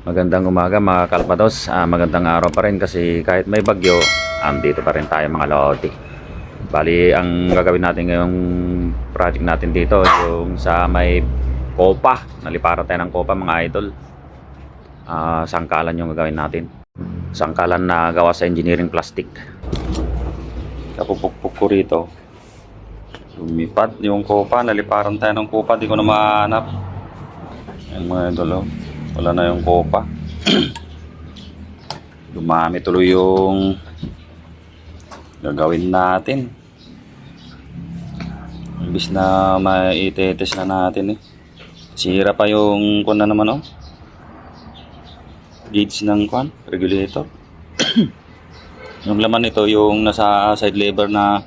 Magandang umaga mga kalpatos. Magandang araw pa rin kasi kahit may bagyo, andito pa rin tayo mga lodi. Bali, ang gagawin natin ngayong project natin dito, yung sa may kopa. Naliparan tayo ng kopa mga idol. Sangkalan yung gagawin natin. Sangkalan na gawa sa engineering plastic. Kapupukpuk ko rito. Lumipad yung kopa. Naliparan tayo ng kopa. Di ko na mahanap. Ayan mga idol, oh. Wala na yung kopa. Dumami tuloy yung gagawin natin. Imbis na maititest na natin eh. Sira pa yung kun na naman, oh. Gauge ng kun, regulator. Yung laman nito yung nasa side lever na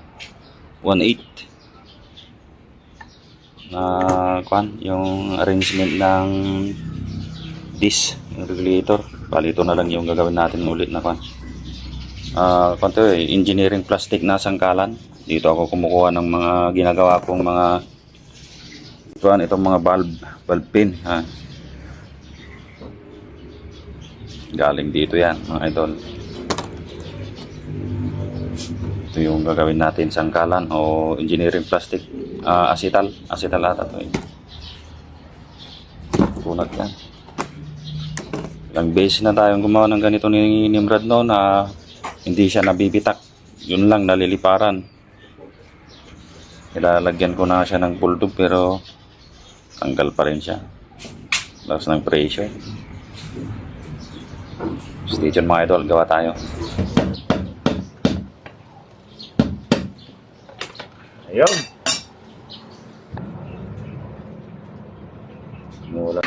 1/8 na kun, yung arrangement ng disc, yung regulator. Bali ito na lang yung gagawin natin ulit na kan. Engineering plastic na sangkalan. Dito ako kumukuha ng mga ginagawa kong mga itong mga valve pin, ha. Galing dito yan mga idol. Ito yung gagawin natin sangkalan o engineering plastic, acetal ata to eh. Punat yan. Ilang beses na tayong gumawa ng ganito ni Nimrod no, na hindi siya nabibitak. Yun lang, naliliparan. Ilalagyan ko na siya ng pull tube pero tanggal pa rin siya. Lakas ng pressure. Stay tuned mga idol, gawa tayo. Ayun. Mula.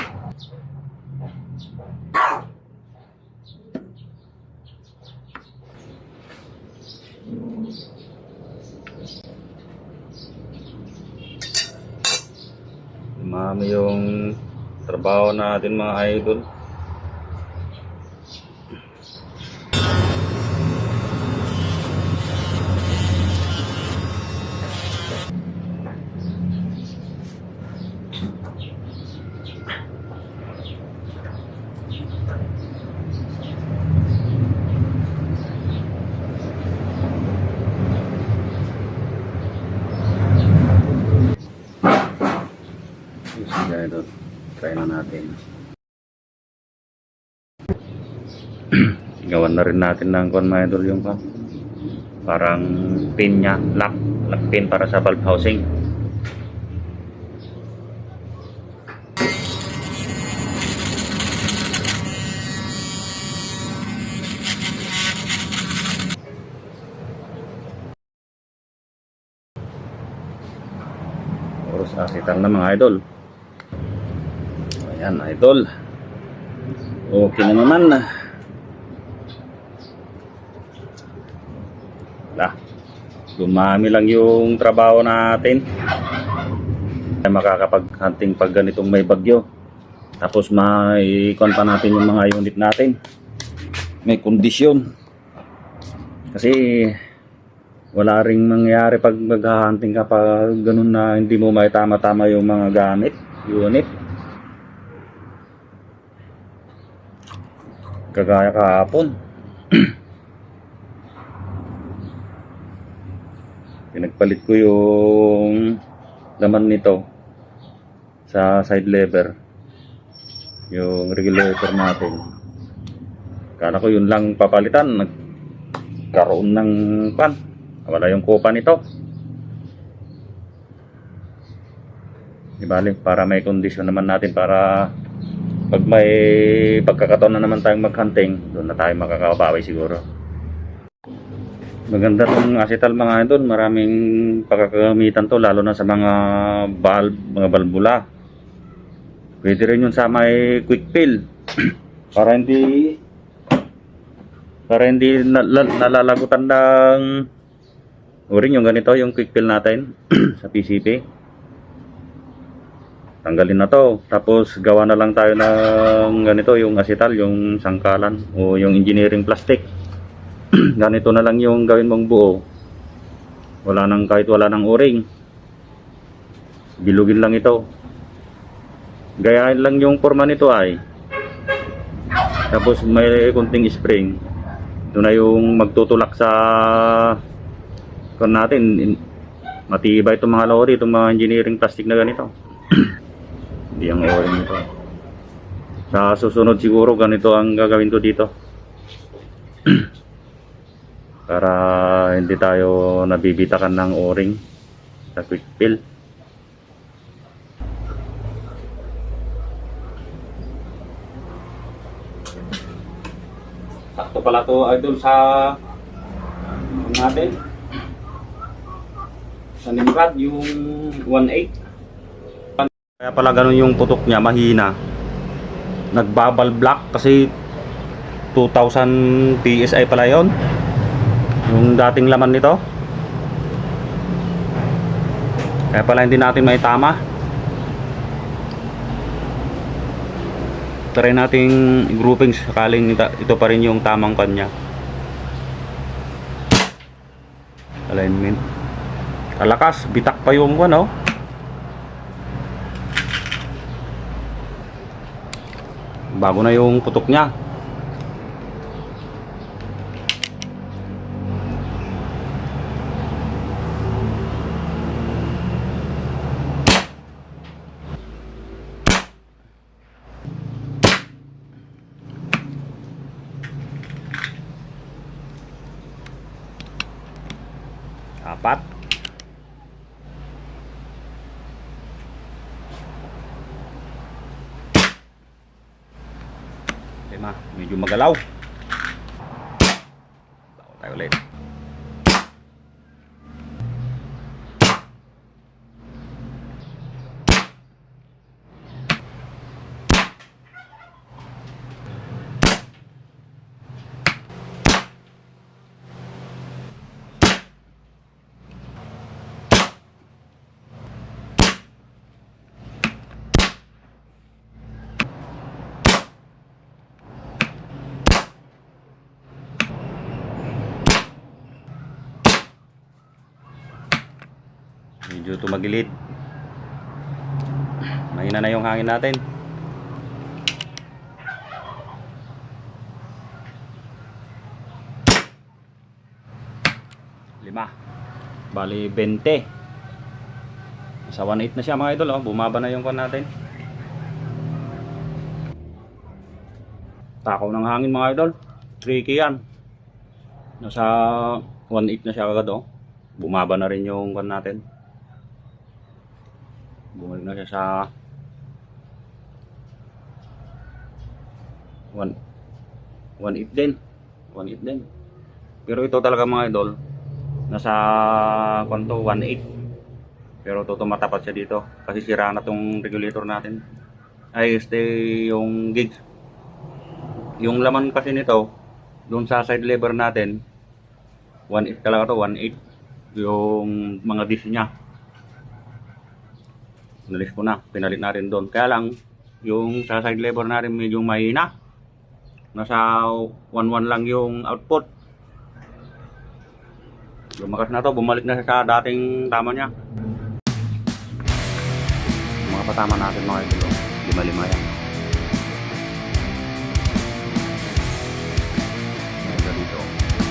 Mami yung trabaho natin mga idol. Idol, try na natin. Gawan na rin natin ng kon mga idol yung parang pin nya, lock pin para sa valve housing. Oras asitan na mga idol. Ayan idol, okay na naman. Dumami lang yung trabaho natin. Makakapag-hunting pag ganitong may bagyo. Tapos mai-con pa natin yung mga unit natin. May kondisyon. Kasi wala ring mangyari pag mag-hunting ka pag ganun na hindi mo may tama-tama yung mga gamit, unit. Kagaya kahapon. Pinagpalit ko yung laman nito sa side lever, yung regulator natin. Kala ko yun lang papalitan, nagkaroon ng pan, wala yung kopa nito. Ibalik para may kondisyon naman natin para pag may pagkakataon na naman tayong maghunting, doon na tayo makakabawi siguro. Maganda tong acetal mga idol, maraming pagkakagamitan to lalo na sa mga valve, mga valvula. Pwede rin yun sa may quick fill para hindi nalalagutan ng uring yung ganito, yung quick fill natin sa PCP. Tanggalin na to, tapos gawa na lang tayo ng ganito, yung acetal, yung sangkalan o yung engineering plastic. Ganito na lang yung gawin mong buo. Kahit wala nang o-ring. Bilugin lang ito. Gayahin lang yung forma nito ay Tapos may konting spring. Ito na yung magtutulak sa kon natin. Matibay itong mga lorry, itong mga engineering plastic na ganito. Hindi ang o-ring nito. Sa susunod siguro ganito ang gagawin ko dito. Para hindi tayo nabibitakan ng o-ring sa quick fill. Sakto pala to idol sa natin. Sa Nimrod yung 1.8. Kaya pala ganun yung putok niya, mahina. Nagbabal block kasi 2000 PSI pala yon. Yung dating laman nito. Kaya pala hindi natin may tama. Try nating grouping sakaling ito pa rin yung tamang kanya. Alignment. Kalakas, bitak pa yung ano. Bago na yung putok niya. Apat. Lima. Medyo magalaw. Bago tayo ulit. Medyo tumagilid. Mahina na yung hangin natin. Lima. Bali 20. Sa 1.8 na siya mga idol, oh. Bumaba na yung kon natin. Takaw ng hangin mga idol. Tricky yan. Nasa 1.8 na siya agad, oh. Bumaba na rin yung kon natin. Bumalik na siya sa 1.8 din. 1.8 din. Pero ito talaga mga idol, nasa kwanto 1.8. Pero ito tumatapat siya dito kasi sira na tong regulator natin. Ay yung gauge. Yung laman kasi nito doon sa side lever natin 1.8 talaga to, 1.8 yung mga disc niya. Nalis ko na, pinalit natin doon. Kaya lang, yung sa side lever natin medyo mahina. Nasa 1.1 lang yung output. Lumakas na to, bumalik na sa dating tama niya. Mga patama natin mga ito, 5-5 yan.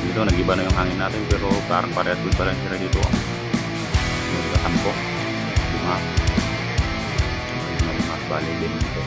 Dito, nag-iba na yung hangin natin pero parang parehas pa lang sila dito. Yung 10, 5. Bali din ito.